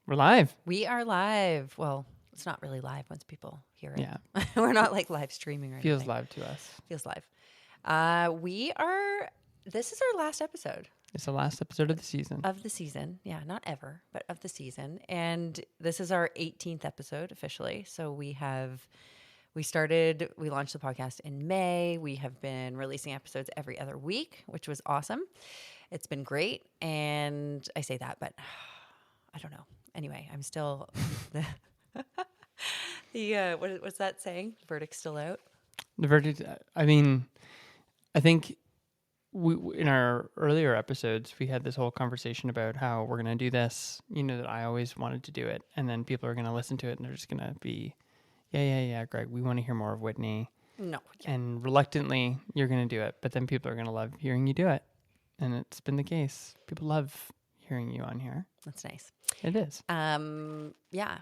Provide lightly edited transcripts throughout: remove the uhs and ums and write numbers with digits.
We're live. We are live. Well, it's not really live once people hear it. Yeah. We're not like live streaming or Feels anything. live to us. Feels live. This is our last episode It's the last episode of the season. of the season. Yeah, not ever, but of the season. And this is our 18th episode officially. So we launched the podcast in May. We have been releasing episodes every other week, which was awesome. It's been great. And I say that, but I don't know. Anyway, I'm still what's that saying? Verdict's still out. The verdict, I mean, I think in our earlier episodes, we had this whole conversation about how we're going to do this. You know, that I always wanted to do it. And then people are going to listen to it and they're just going to be, yeah, Greg, we want to hear more of Whitney. No. And reluctantly, you're going to do it. But then people are going to love hearing you do it. And it's been the case. People love hearing you on here. That's nice. It is. Yeah,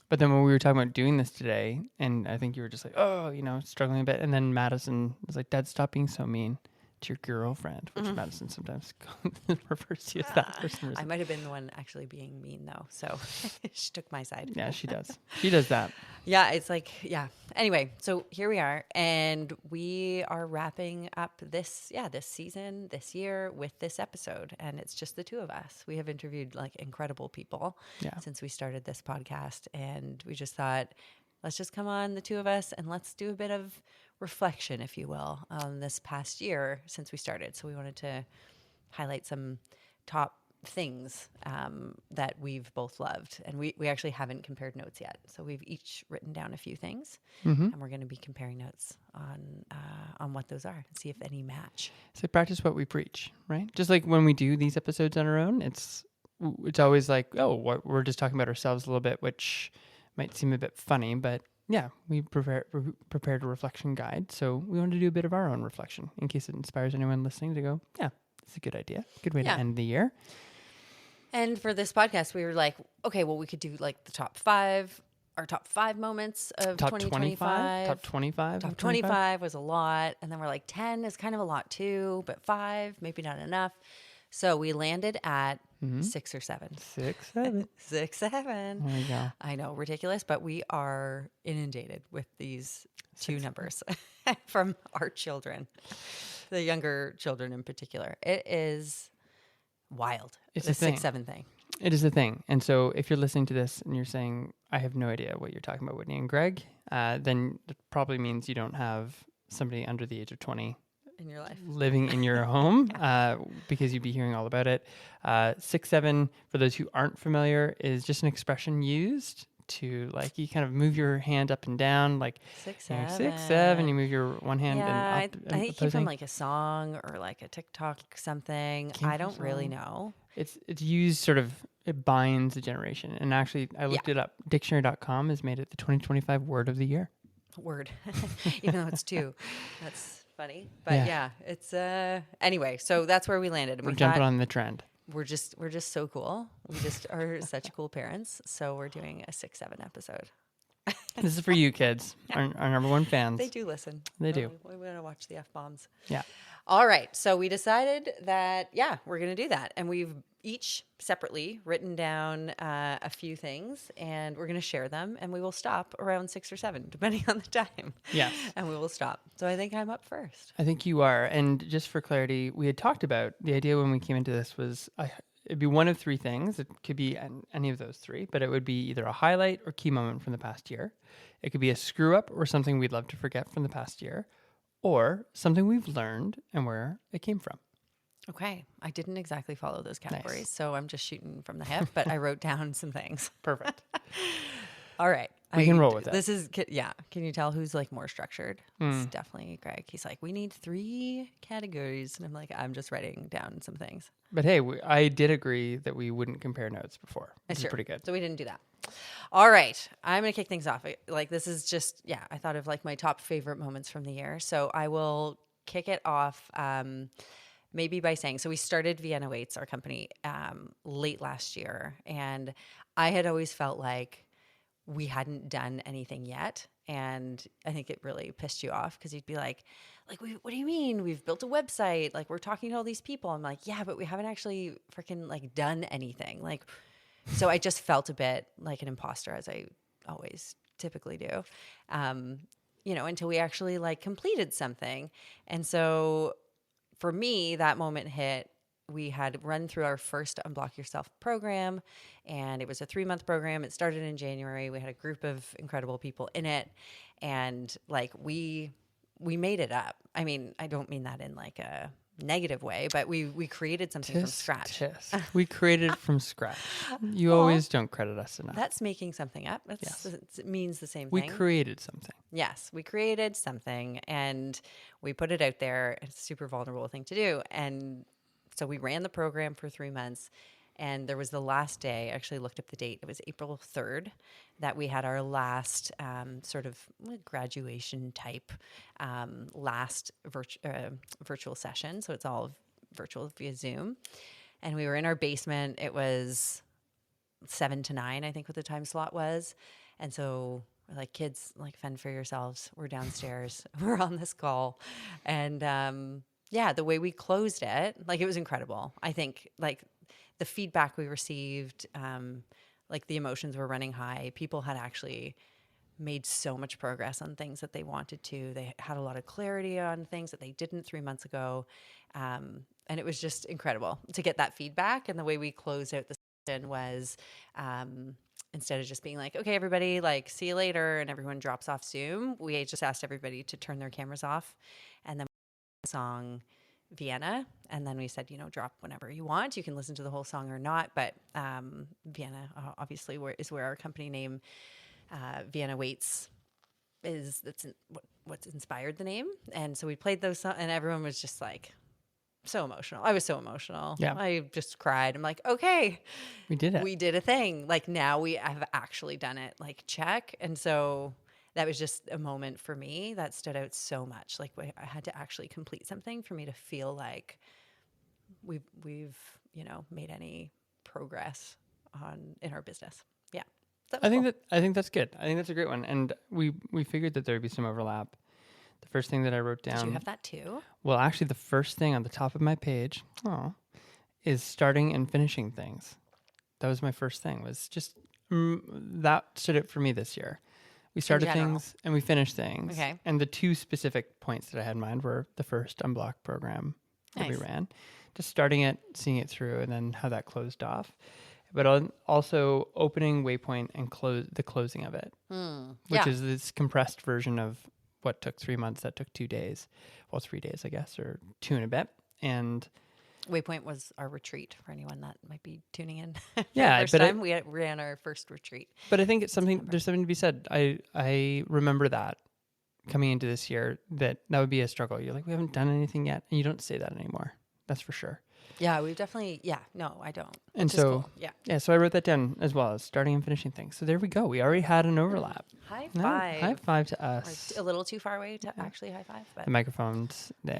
But then when we were talking about doing this today, and I think you were just like, oh, struggling a bit. And then Madison was like, Dad, stop being so mean to your girlfriend, which Madison sometimes refers to you as that for some reason. I might have been the one actually being mean though. So she took my side. Yeah, she does. She does that. Yeah, it's like, yeah. Anyway, so here we are, and we are wrapping up this season, this year with this episode, and it's just the two of us. We have interviewed like incredible people since we started this podcast, and we just thought, let's just come on, the two of us, and let's do a bit of reflection, if you will, on this past year since we started. So we wanted to highlight some top things that we've both loved, and we actually haven't compared notes yet, so we've each written down a few things, and we're going to be comparing notes on what those are and see if any match. So practice what we preach, right? Just like when we do these episodes on our own, it's always like, oh, we're just talking about ourselves a little bit, which might seem a bit funny, but yeah, we prepared a reflection guide, so we wanted to do a bit of our own reflection in case it inspires anyone listening to go, yeah, it's a good idea, good way to end the year. And for this podcast, we were like, okay, well, we could do like the top five moments of Top 2025. 25? Top 25 was a lot. And then we're like, 10 is kind of a lot too, but 5, maybe not enough. So we landed at 6 or 7. 6, 7. 6, 7. There you go. I know, ridiculous, but we are inundated with these two numbers from our children, the younger children in particular. It is wild. It's the a thing. 6, 7 thing. It is a thing. And so if you're listening to this and you're saying, I have no idea what you're talking about, Whitney and Greg, then it probably means you don't have somebody under the age of 20 in your life living in your home, because you'd be hearing all about it. 6, 7, for those who aren't familiar, is just an expression used to, like, you kind of move your hand up and down, like 6, 7. 6, 7. You move your one hand and up. I think it came from like a song or like a TikTok something. I don't really know. It's used sort of, it binds a generation. And actually, I looked it up. Dictionary.com has made it the 2025 word of the year. Word, even though it's 2. That's funny. But yeah it's anyway, so that's where we landed. And we're jumping on the trend. We're just so cool. We just are such cool parents. So we're doing a 6, 7 episode. This is for you kids, our number one fans. They do listen. They do. We want to watch the F-bombs. Yeah. All right. So we decided that, we're going to do that. And we've each separately written down a few things, and we're going to share them, and we will stop around 6 or 7, depending on the time. Yes. And we will stop. So I think I'm up first. I think you are. And just for clarity, we had talked about the idea when we came into this was it'd be one of 3 things. It could be any of those 3, but it would be either a highlight or key moment from the past year. It could be a screw up or something we'd love to forget from the past year, or something we've learned and where it came from. Okay. I didn't exactly follow those categories, Nice. So I'm just shooting from the hip, but I wrote down some things. Perfect. All right. We can roll with that. This is, can you tell who's like more structured? It's definitely Greg. He's like, we need 3 categories. And I'm like, I'm just writing down some things. But hey, I did agree that we wouldn't compare notes before. This is pretty good. So we didn't do that. All right. I'm going to kick things off. Like, this is just, I thought of like my top favorite moments from the year. So I will kick it off maybe by saying, so we started Vienna Waits, our company, late last year. And I had always felt like we hadn't done anything yet. And I think it really pissed you off because you'd be like, what do you mean? We've built a website. Like, we're talking to all these people. I'm like, yeah, but we haven't actually freaking like done anything. Like, So I just felt a bit like an imposter, as I always typically do, until we actually like completed something. And so for me, that moment hit. We had run through our first Unblock Yourself program, and it was a 3-month program. It started in January. We had a group of incredible people in it, and like we made it up. I mean, I don't mean that in like a negative way, but we created something from scratch. Tisk. We created it from scratch. You Well, always don't credit us enough. That's making something up. Yes. It means the same We thing. created something. Yes, we created something and we put it out there. It's a super vulnerable thing to do. And so we ran the program for 3 months. And there was the last day, I actually looked up the date. It was April 3rd that we had our last sort of graduation type last virtual session. So it's all virtual via Zoom. And we were in our basement. It was 7 to 9, I think what the time slot was. And so we're like, kids, like fend for yourselves. We're downstairs. We're on this call. And the way we closed it, like it was incredible. I think like the feedback we received, like the emotions were running high. People had actually made so much progress on things that they wanted to. They had a lot of clarity on things that they didn't 3 months ago. And it was just incredible to get that feedback. And the way we closed out the session was instead of just being like, okay, everybody, like, see you later, and everyone drops off Zoom, we just asked everybody to turn their cameras off. And then the song Vienna. And then we said, drop whenever you want. You can listen to the whole song or not. But Vienna, obviously, is where our company name, Vienna Waits, is. That's what's inspired the name. And so we played those songs, and everyone was just like, so emotional. I was so emotional. Yeah. I just cried. I'm like, okay, We did it. we did a thing. Like now we have actually done it. Like check. And so that was just a moment for me that stood out so much. Like I had to actually complete something for me to feel like we've made any progress in our business. Yeah. So I think that's good. I think that's a great one. And we figured that there'd be some overlap. The first thing that I wrote down. Did you have that too? Well, actually, the first thing on the top of my page, is starting and finishing things. That was my first thing. Was just that stood out for me this year. We started things and we finished things. Okay. And the two specific points that I had in mind were the first Unblock program that we ran, just starting it, seeing it through, and then how that closed off. But also opening Waypoint and the closing of it, which is this compressed version of what took 3 months, that took 2 days. Well, 3 days, I guess, or 2 and a bit. And Waypoint was our retreat for anyone that might be tuning in. Yeah, first time we ran our first retreat. But I think it's something. There's something to be said. I remember that coming into this year that would be a struggle. You're like, we haven't done anything yet, and you don't say that anymore. That's for sure. Yeah, we've definitely. Yeah, no, I don't. And so, cool. So I wrote that down as well as starting and finishing things. So there we go. We already had an overlap. High No, five. high five to us. We're a little too far away to actually high five, but The microphones. We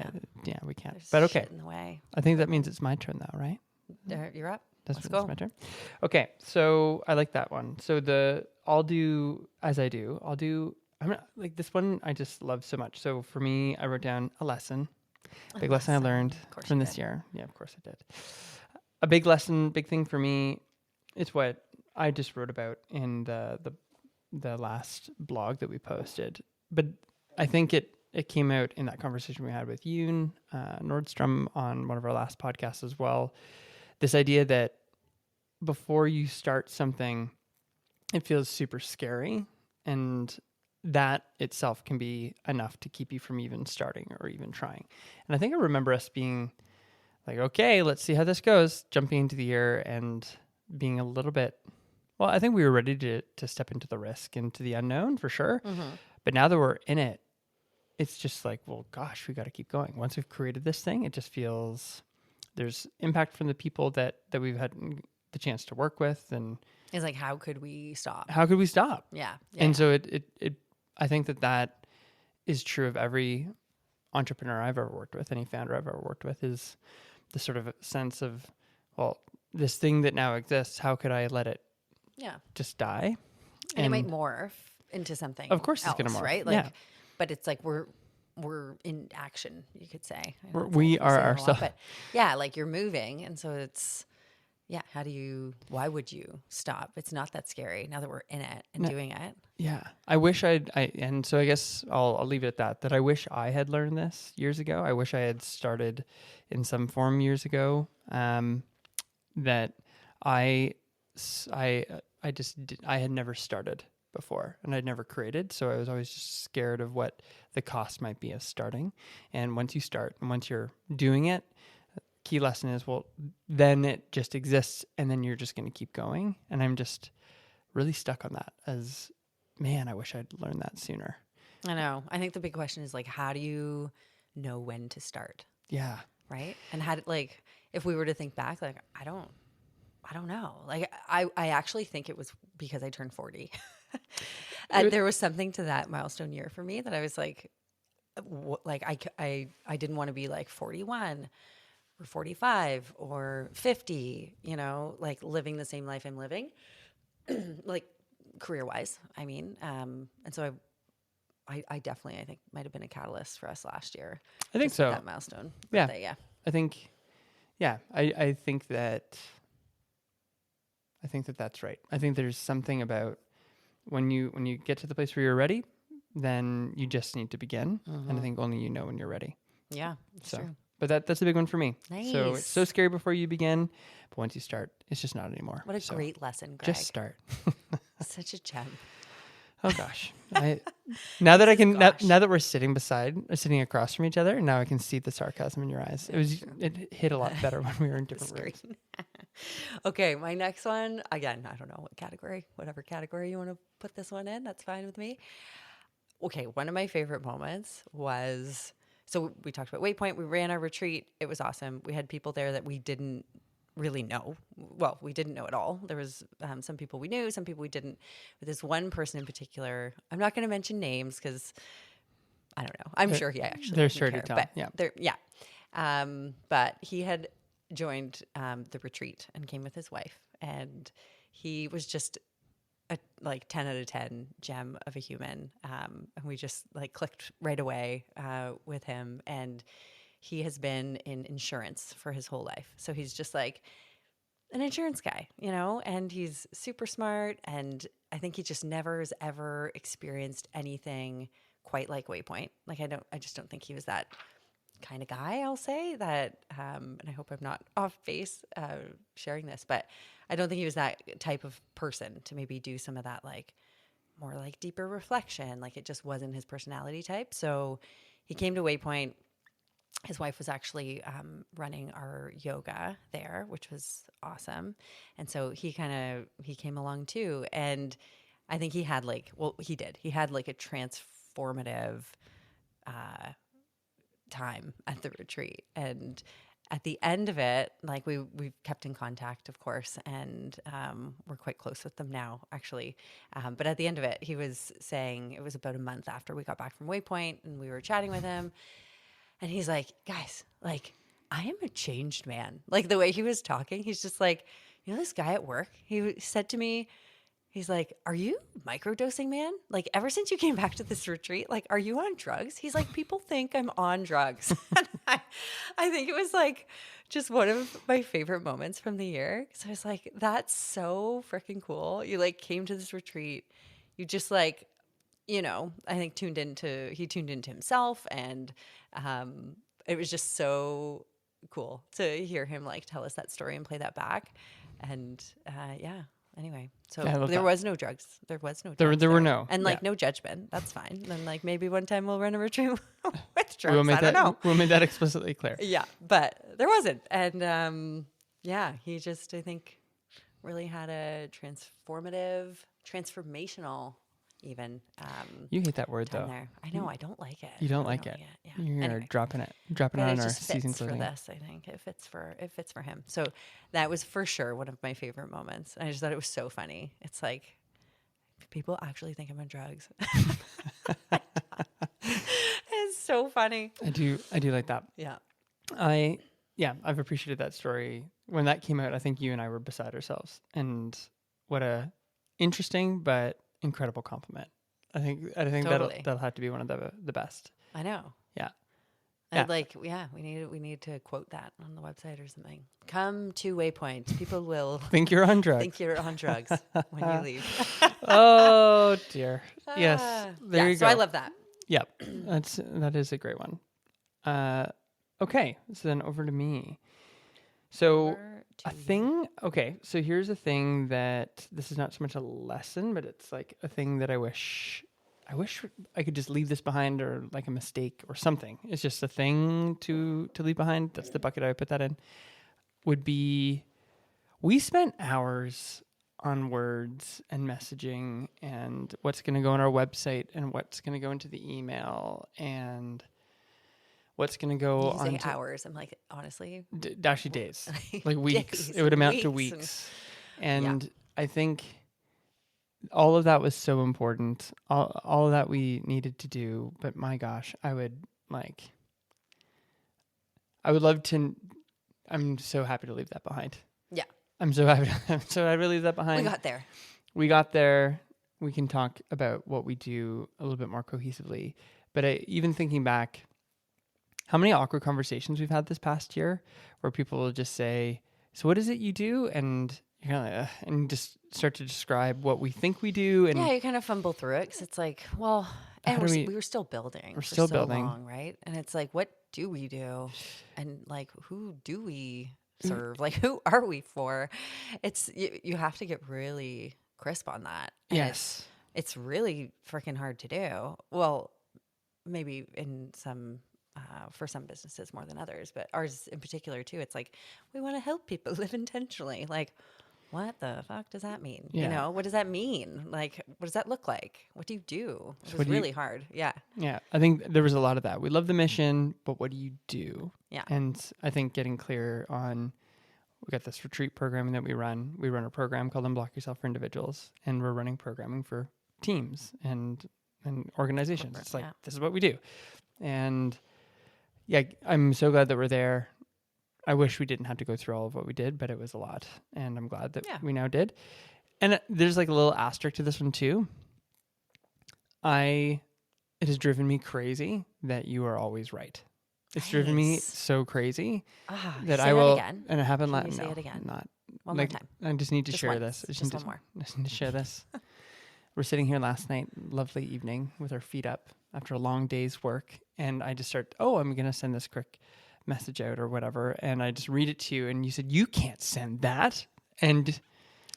can't. there's But okay. shit in the way. I think that means it's my turn now, right? You're up. That's Let's it's go. my turn. Okay, so I like that one. So I'll do as I do. I'm not, like this one. I just love so much. So for me, I wrote down a lesson. Big lesson I learned from this year. Yeah, of course I did. A big lesson, big thing for me. It's what I just wrote about in the last blog that we posted. But I think it came out in that conversation we had with Yoon Nordstrom on one of our last podcasts as well. This idea that before you start something, it feels super scary, and that itself can be enough to keep you from even starting or even trying. And I think I remember us being like, okay, let's see how this goes, jumping into the year and being a little bit, well, I think we were ready to step into the risk, into the unknown for sure. Mm-hmm. But now that we're in it, it's just like, well, gosh, we got to keep going. Once we've created this thing, it just feels there's impact from the people that we've had the chance to work with. And it's like, how could we stop? How could we stop? Yeah. And so it I think that is true of every entrepreneur I've ever worked with, any founder I've ever worked with, is the sort of sense of, well, this thing that now exists, how could I let it just die? And it might morph into something. Of course else, it's going to morph. Right? Like, but it's like we're in action, you could say. We are ourselves. But yeah, like you're moving. And so it's, yeah, why would you stop? It's not that scary now that we're in it and No, doing it. yeah, I wish and so I guess I'll leave it at that. That I wish I had learned this years ago. I wish I had started in some form years ago. That I, I just I had never started before, and I'd never created, so I was always just scared of what the cost might be of starting. And once you start, and once you're doing it, key lesson is, well, then it just exists, and then you're just going to keep going. And I'm just really stuck on that as, man, I wish I'd learned that sooner. I know. I think the big question is like, how do you know when to start? Yeah. Right. And like, if we were to think back, like, I don't know. Like, I actually think it was because I turned 40. There was something to that milestone year for me that I was like, I didn't want to be like 41 or 45 or 50, like living the same life I'm living, like career wise, I mean. And so I definitely, I think, might have been a catalyst for us last year. I think so. That milestone. Yeah. Birthday, yeah. I think that's right. I think there's something about when you get to the place where you're ready, then you just need to begin. And I think only you know when you're ready. Yeah, it's true. But that's a big one for me. Nice. So it's so scary before you begin, but once you start, it's just not anymore. What a great lesson, Greg. Just start. Such a gem. Oh gosh. Now that we're sitting across from each other, now I can see the sarcasm in your eyes. It hit a lot better when we were in different rooms. Okay, my next one, again, I don't know whatever category you want to put this one in, that's fine with me. Okay, one of my favorite moments was, so we talked about Waypoint, we ran our retreat, it was awesome. We had people there that we didn't really know. Well, we didn't know at all. There was some people we knew, some people we didn't. But this one person in particular, I'm not going to mention names because I don't know. I'm sure he actually they're sure to tell. But he had joined the retreat and came with his wife, and he was just a 10 out of 10 gem of a human, and we just like clicked right away with him. And he has been in insurance for his whole life. So he's just like an insurance guy, and he's super smart. And I think he just never has ever experienced anything quite like Waypoint. Like, I just don't think he was that kind of guy, I'll say that. And I hope I'm not off base sharing this, but I don't think he was that type of person to maybe do some of that, like more like deeper reflection. Like, it just wasn't his personality type. So he came to Waypoint. His wife was actually running our yoga there, which was awesome. And so he came along too. And I think he had he had like a transformative time at the retreat. And at the end of it, like we've kept in contact, of course, and we're quite close with them now, actually. But at the end of it, he was saying, it was about a month after we got back from Waypoint, and we were chatting with him. And he's like, guys, like, I am a changed man. Like, the way he was talking, he's just like, this guy at work, he said to me, he's like, are you microdosing, man? Like, ever since you came back to this retreat, like, are you on drugs? He's like, people think I'm on drugs. And I think it was like just one of my favorite moments from the year. So I was like, that's so freaking cool. You like came to this retreat. You just like, I think he tuned into himself, and it was just so cool to hear him like tell us that story and play that back. And anyway, so there was no drugs. There was no drugs. There were no. And like no judgment. That's fine. And like maybe one time we'll run a retreat with drugs. I don't know. We'll make that explicitly clear. Yeah, but there wasn't. And he just, I think, really had a transformational even. You hate that word though. There. I know. I don't like it. You don't like it. Yeah. You're anyway. dropping it on our season for this. I think it fits for him. So that was for sure one of my favorite moments. And I just thought it was so funny. It's like people actually think I'm on drugs. It's so funny. I do like that. Yeah. I've appreciated that story. When that came out, I think you and I were beside ourselves. And what a interesting but incredible compliment. I think totally. that'll have to be one of the best. I know. Yeah. Yeah. We need to quote that on the website or something. Come to Waypoint. People will Think you're on drugs. think you're on drugs when you leave. Oh dear. Yes. There Yeah, you so go. I love that. Yep. That is a great one. Okay. So then over to me. So Over to a you. thing. Okay. So here's a thing that this is not so much a lesson, but it's like a thing that I wish I could just leave this behind, or like a mistake or something. It's just a thing to leave behind. That's the bucket I would put that in. Would be, we spent hours on words and messaging and what's going to go on our website and what's going to go into the email and what's going to go You say on hours. I'm like, honestly, actually days, like weeks. days It would and amount to weeks weeks. And I think all of that was so important. All of that we needed to do. But my gosh, I would love to. I'm so happy to leave that behind. Yeah. I'm so happy. I'm so happy to leave that behind. We got there. We got there. We can talk about what we do a little bit more cohesively. But even thinking back, how many awkward conversations we've had this past year where people will just say, "So what is it you do?" And you're kind of and just start to describe what we think we do. And Yeah, you kind of fumble through it because it's like, well, How and do we were still building. we're for still so building. long, right? And it's like, what do we do? And like, who do we serve? Like, who are we for? It's you have to get really crisp on that. And Yes. it's really freaking hard to do. Well, maybe in some. For some businesses more than others, but ours in particular too. It's like we want to help people live intentionally. Like, what the fuck does that mean? Yeah. You know, what does that mean? Like, what does that look like? What do you do? It what was do you- really hard. Yeah. Yeah. I think there was a lot of that. We love the mission, but what do you do? Yeah. And I think getting clear on, we got this retreat programming that we run. We run a program called Unblock Yourself for individuals, and we're running programming for teams and organizations. Corporate, It's like, yeah. this is what we do. And yeah, I'm so glad that we're there. I wish we didn't have to go through all of what we did, but it was a lot. And I'm glad that Yeah. we now did. And there's like a little asterisk to this one too. It has driven me crazy that you are always right. It's driven me Nice. so crazy that Say I will. again. And I haven't Can let you say no, it again? not One like, more time. I just need to Just share once. this. Just one more. I just need to share this. We're sitting here last night, lovely evening, with our feet up after a long day's work, and I just start. Oh, I'm gonna send this quick message out or whatever, and I just read it to you, and you said you can't send that, and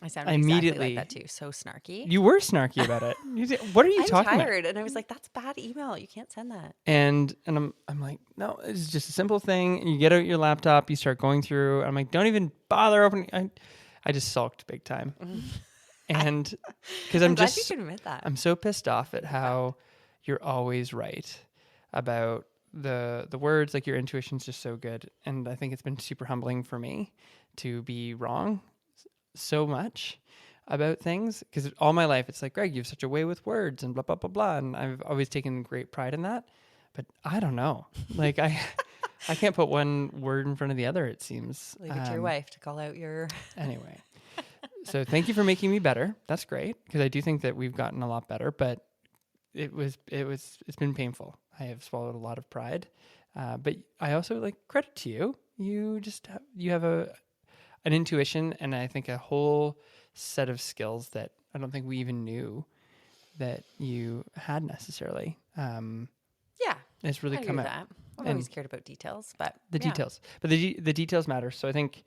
I sound immediately- exactly like that too. So snarky. you were snarky about it. You said, what are you I'm talking about? tired, and I was like, "That's bad email. You can't send that." And I'm like, no, it's just a simple thing. And you get out your laptop, you start going through. I'm like, don't even bother opening. I just sulked big time, and because I'm glad you can admit that. I'm so pissed off at how you're always right about the words. Like, your intuition's just so good, and I think it's been super humbling for me to be wrong so much about things, because all my life it's like, Greg, you have such a way with words and blah blah blah blah, and I've always taken great pride in that. But I don't know, like I can't put one word in front of the other, it seems. Leave it to your wife to call out your. Anyway, so thank you for making me better. That's great, because I do think that we've gotten a lot better, but it's been painful. I have swallowed a lot of pride, but I also like credit to you. You have an intuition, and I think a whole set of skills that I don't think we even knew that you had necessarily. Yeah. It's really I come agree out. with that. I've always cared about details, but The yeah. details, but the details matter. So I think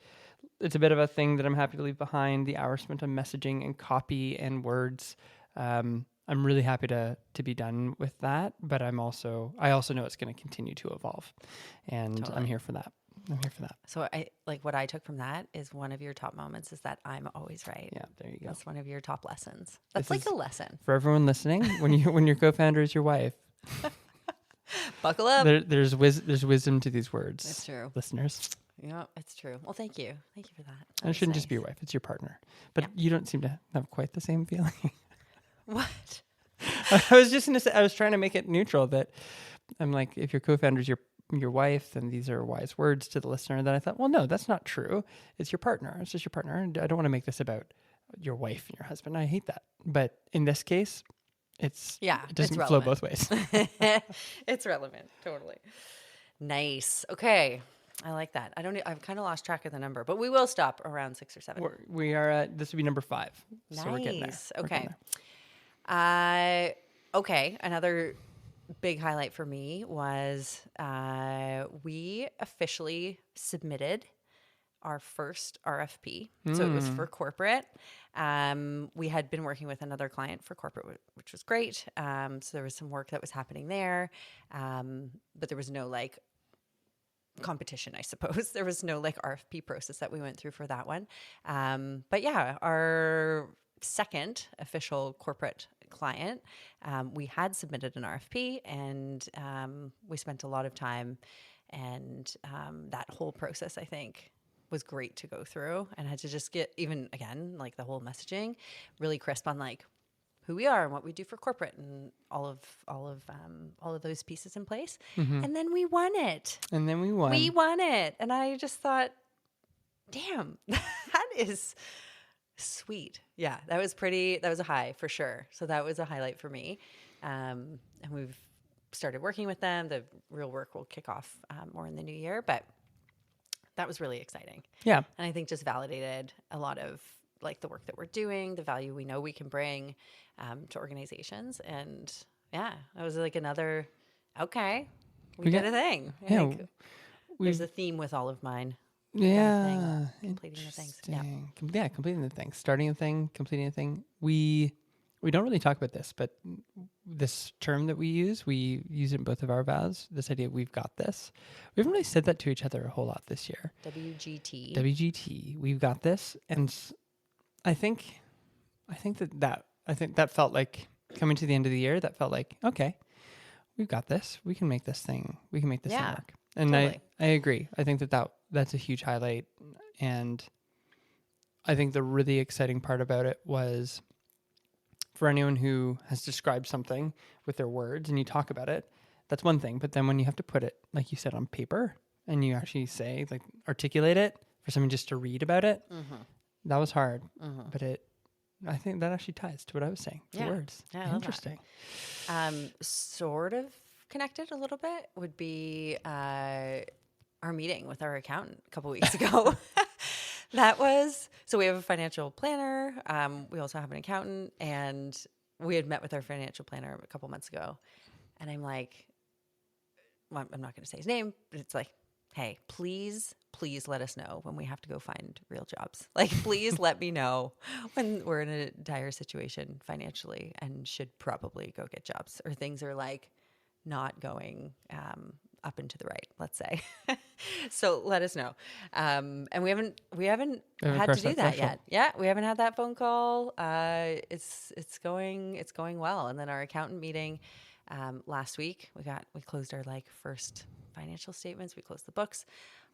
it's a bit of a thing that I'm happy to leave behind. The hours spent on messaging and copy and words. I'm really happy to be done with that, but I also know it's going to continue to evolve, and Totally. I'm here for that. So I like what I took from that is one of your top moments is that I'm always right. Yeah, there you go. That's one of your top lessons. That's This like is- a lesson. For everyone listening, when your co-founder is your wife, Buckle up. there's wisdom to these words. It's true. Listeners. Yeah, it's true. Well, thank you. Thank you for that. And it shouldn't just be your wife; it's your partner. But Yeah. you don't seem to have quite the same feeling. What? I was just gonna say, I was trying to make it neutral. That I'm like, if your co-founder's your wife, then these are wise words to the listener. Then I thought, well, no, that's not true. It's your partner. It's just your partner. And I don't want to make this about your wife and your husband. I hate that. But in this case, it doesn't flow both ways. It's relevant. Totally. Nice. Okay. I like that. I've kind of lost track of the number, but we will stop around 6 or 7. We are at, this would be number 5. So we're getting there. Nice. We're getting Okay. there. Okay. Another big highlight for me was we officially submitted our first RFP. So it was for corporate. We had been working with another client for corporate, which was great. So there was some work that was happening there, but there was no like competition, I suppose. There was no like RFP process that we went through for that one. But yeah, our second official corporate client, we had submitted an RFP, and we spent a lot of time, and that whole process, I think, was great to go through, and had to just get, even again, like the whole messaging really crisp on like who we are and what we do for corporate, and all of those pieces in place. And then we won it. And then we won. We won it. And I just thought, damn, that is sweet. Yeah, that was a high for sure. So that was a highlight for me. And we've started working with them. The real work will kick off more in the new year, but that was really exciting. Yeah. And I think just validated a lot of like the work that we're doing, the value we know we can bring to organizations. And yeah, it was like another, okay, we did a thing. Yeah. Like, there's a theme with all of mine. Yeah. Completing the things. Yeah. Yeah, completing the things. Starting a thing, completing a thing. We don't really talk about this, but this term that we use it in both of our vows. This idea, we've got this. We haven't really said that to each other a whole lot this year. WGT. WGT. We've got this. And I think that felt like coming to the end of the year, that felt like, okay, we've got this. We can make this thing. We can make this thing work. And totally. I agree. I think that's a huge highlight. And I think the really exciting part about it was, for anyone who has described something with their words and you talk about it, that's one thing. But then when you have to put it, like you said, on paper, and you actually say, like, articulate it for someone just to read about it, that was hard. But I think that actually ties to what I was saying. The words. Yeah, interesting. Sort of connected a little bit would be our meeting with our accountant a couple weeks ago. So we have a financial planner. We also have an accountant, and we had met with our financial planner a couple months ago. And I'm like, well, I'm not going to say his name, but it's like, hey, please let us know when we have to go find real jobs. Like, please let me know when we're in a dire situation financially and should probably go get jobs, or things are like not going up and to the right, let's say. So let us know. And we haven't had to do that yet. Yeah, we haven't had that phone call. It's going well. And then our accountant meeting last week, we closed our like first financial statements. We closed the books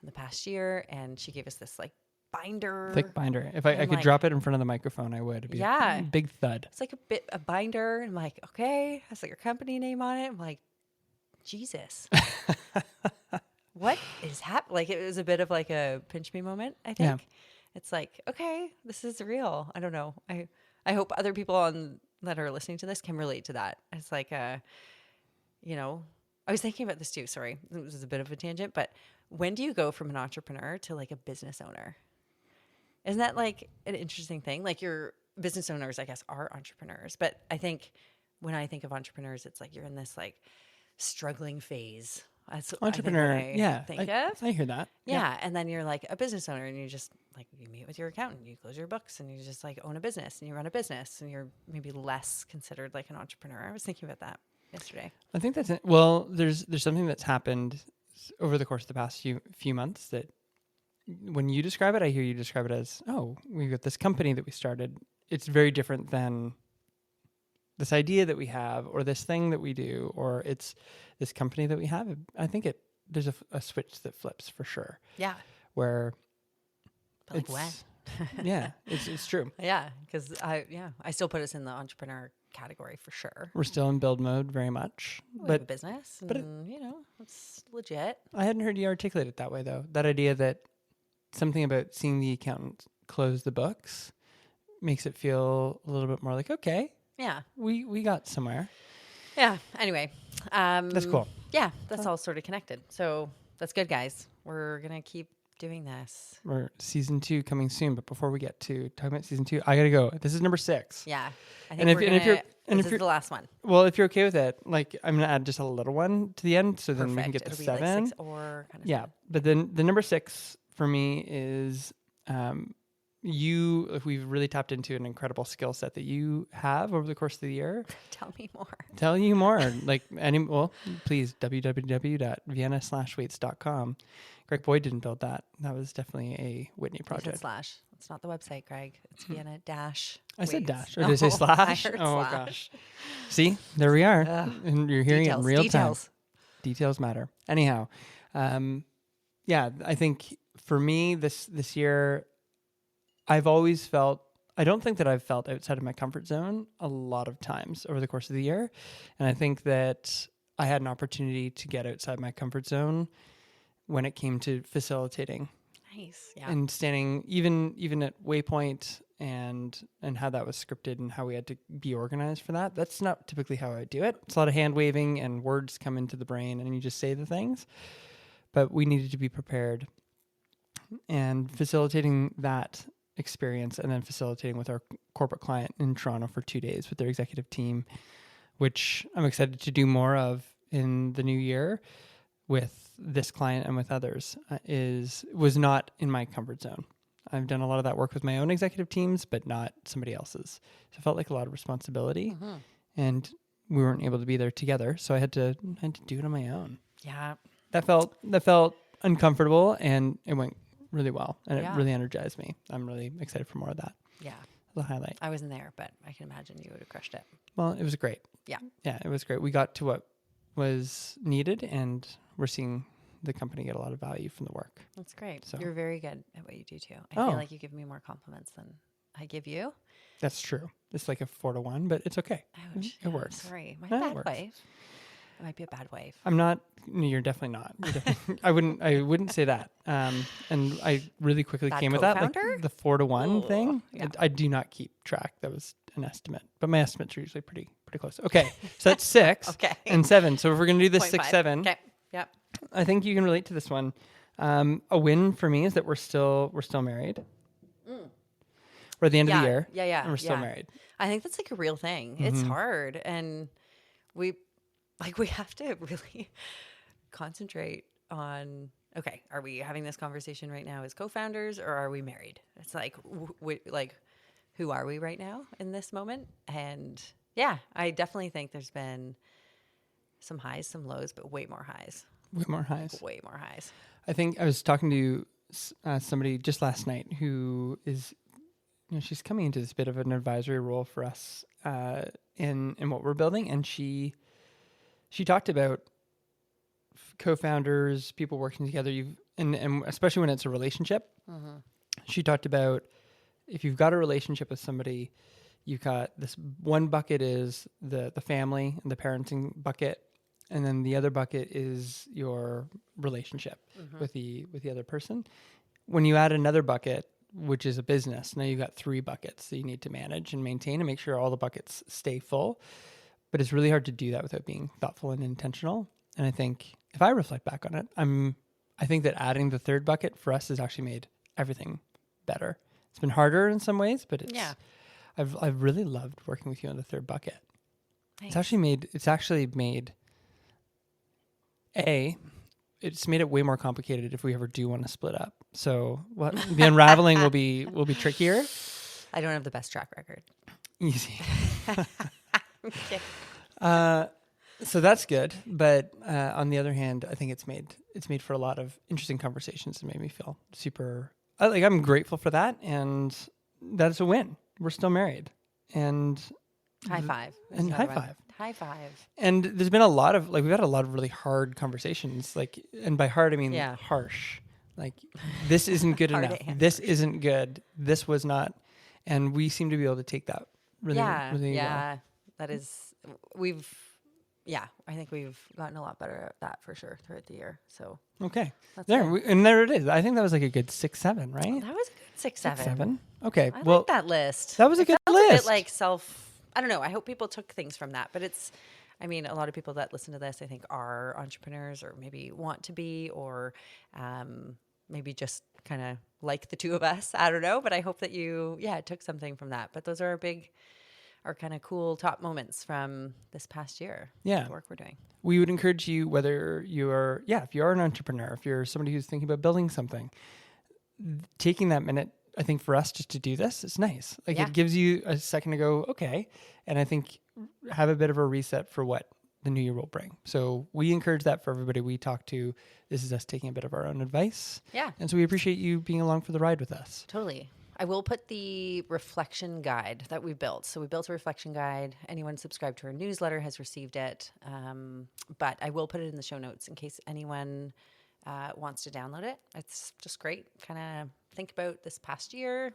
on the past year, and she gave us this like binder. Thick binder. If I could drop it in front of the microphone, I would. It'd be a big thud. It's like a binder. And I'm like, okay, has like your company name on it. I'm like, Jesus. What is happening? Like, it was a bit of like a pinch me moment, I think. Yeah. It's like, okay, this is real. I don't know. I hope other people that are listening to this can relate to that. It's like, I was thinking about this too. Sorry, it was a bit of a tangent, but when do you go from an entrepreneur to like a business owner? Isn't that like an interesting thing? Like, your business owners, I guess, are entrepreneurs, but I think when I think of entrepreneurs, it's like you're in this like struggling phase. That's entrepreneur. I hear that. Yeah. And then you're like a business owner, and you just like, you meet with your accountant, you close your books, and you just like own a business, and you run a business, and you're maybe less considered like an entrepreneur. I was thinking about that yesterday. I think that's it. Well, there's something that's happened over the course of the past few months that when you describe it, I hear you describe it as, oh, we've got this company that we started. It's very different than this idea that we have, or this thing that we do, or it's this company that we have. I think there's a switch that flips for sure. Yeah. Where but like when? Yeah, it's true. Yeah. Cause I still put us in the entrepreneur category for sure. We're still in build mode very much, we have a business, but it's legit. I hadn't heard you articulate it that way though. That idea that something about seeing the accountant close the books makes it feel a little bit more like, okay, yeah, we got somewhere. Yeah. Anyway, that's cool. Yeah, that's all sort of connected. So that's good, guys. We're going to keep doing this. We're season 2 coming soon, but before we get to talking about season 2, I gotta go. This is number 6. Yeah. I think And if, we're and going if you're to, and this if is you're the last one. well, if you're okay with it, like I'm gonna add just a little one to the end, so then we can get It'll to be like 7. 6 or kind of Yeah, but then the number 6 for me is if we've really tapped into an incredible skill set that you have over the course of the year. Tell me more. Tell you more. Please, www.vienna/waits.com. Greg Boyd didn't build that. That was definitely a Whitney You said project. slash. It's not the website, Greg. It's Vienna dash. I said Waits. dash. Or did I say slash? I heard Oh, slash. gosh. See, there we are. Ugh. And you're hearing it in real time. Details matter. Anyhow, yeah, I think for me this year, I've always felt, I don't think that I've felt outside of my comfort zone a lot of times over the course of the year. And I think that I had an opportunity to get outside my comfort zone when it came to facilitating. Nice. Yeah. And standing even at Waypoint and how that was scripted and how we had to be organized for that. That's not typically how I do it. It's a lot of hand waving and words come into the brain and you just say the things. But we needed to be prepared. And facilitating that experience and then facilitating with our corporate client in Toronto for 2 days with their executive team, which I'm excited to do more of in the new year with this client and with others, was not in my comfort zone. I've done a lot of that work with my own executive teams, but not somebody else's. So it felt like a lot of responsibility, and we weren't able to be there together. So I had to do it on my own. Yeah. That felt uncomfortable, and it went really well, and it really energized me. I'm really excited for more of that. Yeah. The highlight. I wasn't there, but I can imagine you would have crushed it. Well, it was great. Yeah. Yeah, it was great. We got to what was needed, and we're seeing the company get a lot of value from the work. That's great. So. You're very good at what you do too. I feel like you give me more compliments than I give you. That's true. It's like a 4-1, but it's okay. Ouch. It works. Sorry. My No, it bad works. wife. I might be a bad wife. I'm not. No, you're definitely not. You're definitely, I wouldn't say that. And I really quickly Bad came with that, like co-founder? the 4-1 thing. Yeah. I do not keep track. That was an estimate, but my estimates are usually pretty close. Okay, so that's 6 Okay. and 7. So if we're gonna do this 0.5. 6-7, Okay. Yep. I think you can relate to this one. A win for me is that we're still married. We're at the end of the year. Yeah. And we're still married. I think that's like a real thing. It's hard. And we have to really concentrate on, okay, are we having this conversation right now as co-founders or are we married? It's like, who are we right now in this moment? And yeah, I definitely think there's been some highs, some lows, but way more highs. Way more highs. Way more highs. I think I was talking to somebody just last night who is, she's coming into this bit of an advisory role for us in what we're building, and she talked about co-founders, people working together. And especially when it's a relationship. She talked about if you've got a relationship with somebody, you've got this one bucket is the family and the parenting bucket. And then the other bucket is your relationship with the other person. When you add another bucket, which is a business, now you've got 3 buckets that you need to manage and maintain and make sure all the buckets stay full. But it's really hard to do that without being thoughtful and intentional. And I think if I reflect back on it, I think that adding the 3rd bucket for us has actually made everything better. It's been harder in some ways, but I've really loved working with you on the 3rd bucket. Thanks. It's actually made it way more complicated if we ever do want to split up. So the unraveling will be trickier. I don't have the best track record. Easy. Okay. So that's good. But on the other hand, I think it's made for a lot of interesting conversations and made me feel super. I'm grateful for that, and that's a win. We're still married, and high five. And high five. High five. And there's been a lot of we've had a lot of really hard conversations. And by hard I mean harsh. Like, this isn't good enough. This isn't good. This was not. And we seem to be able to take that really well. That is, I think we've gotten a lot better at that for sure throughout the year. So okay, there it is. I think that was like a good 6-7, right? That was a good 6-7. 6-7. Okay, I like that list. That was a good felt list. A bit like I don't know. I hope people took things from that, but it's. I mean, a lot of people that listen to this, I think, are entrepreneurs or maybe want to be, or maybe just kind of like the two of us. I don't know, but I hope that you, took something from that. But those are our kind of cool top moments from this past year. Yeah. The work we're doing. We would encourage you, whether you are, if you are an entrepreneur, if you're somebody who's thinking about building something, taking that minute, I think for us just to do this, it's nice. Like it gives you a second to go, okay. And I think have a bit of a reset for what the new year will bring. So we encourage that for everybody we talk to. This is us taking a bit of our own advice. Yeah. And so we appreciate you being along for the ride with us. Totally. I will put the reflection guide that we built. So we built a reflection guide. Anyone subscribed to our newsletter has received it. But I will put it in the show notes in case anyone wants to download it. It's just great. Kind of think about this past year,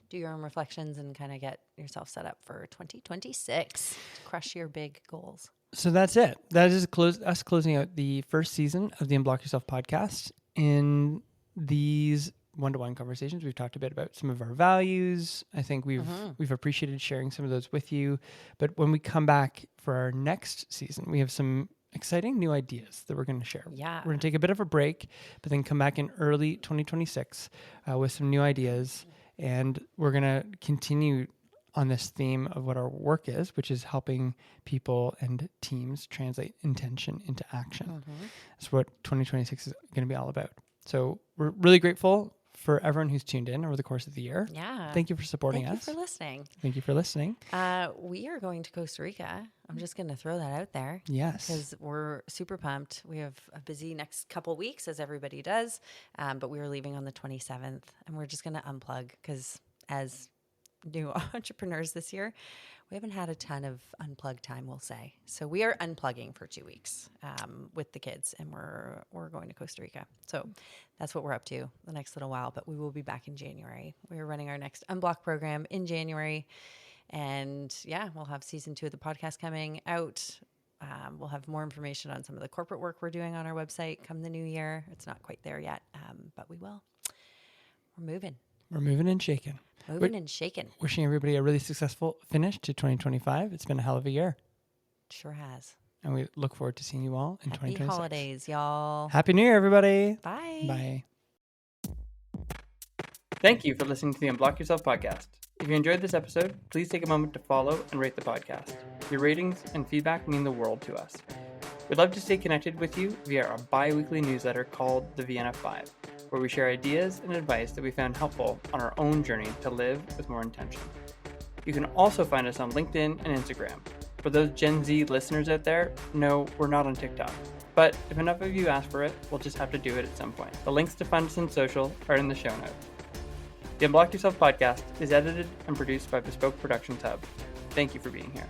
do your own reflections, and kind of get yourself set up for 2026 to crush your big goals. So that's it. That is us closing out the first season of the Unblock Yourself podcast. In these one-to-one conversations, we've talked a bit about some of our values. I think we've appreciated sharing some of those with you. But when we come back for our next season, we have some exciting new ideas that we're going to share. Yeah. We're going to take a bit of a break, but then come back in early 2026 with some new ideas. And we're going to continue on this theme of what our work is, which is helping people and teams translate intention into action. That's what 2026 is going to be all about. So we're really grateful for everyone who's tuned in over the course of the year. Yeah. Thank you for supporting us. Thank you for listening. Thank you for listening. We are going to Costa Rica. I'm just going to throw that out there. Yes. Because we're super pumped. We have a busy next couple weeks, as everybody does. But we are leaving on the 27th, and we're just going to unplug because as new entrepreneurs this year, we haven't had a ton of unplug time, we'll say. So we are unplugging for 2 weeks with the kids, and we're going to Costa Rica. So that's what we're up to the next little while, but we will be back in January. We're running our next Unblock program in January, and we'll have season 2 of the podcast coming out. We'll have more information on some of the corporate work we're doing on our website come the new year. It's not quite there yet, but we will. We're moving. We're moving and shaking. Moving and shaking. Wishing everybody a really successful finish to 2025. It's been a hell of a year. Sure has. And we look forward to seeing you all in 2026. Happy holidays, y'all. Happy New Year, everybody. Bye. Bye. Thank you for listening to the Unblock Yourself podcast. If you enjoyed this episode, please take a moment to follow and rate the podcast. Your ratings and feedback mean the world to us. We'd love to stay connected with you via our bi-weekly newsletter called the Vienna 5, where we share ideas and advice that we found helpful on our own journey to live with more intention. You can also find us on LinkedIn and Instagram. For those Gen Z listeners out there, no, we're not on TikTok. But if enough of you ask for it, we'll just have to do it at some point. The links to find us on social are in the show notes. The Unblock Yourself podcast is edited and produced by Bespoke Productions Hub. Thank you for being here.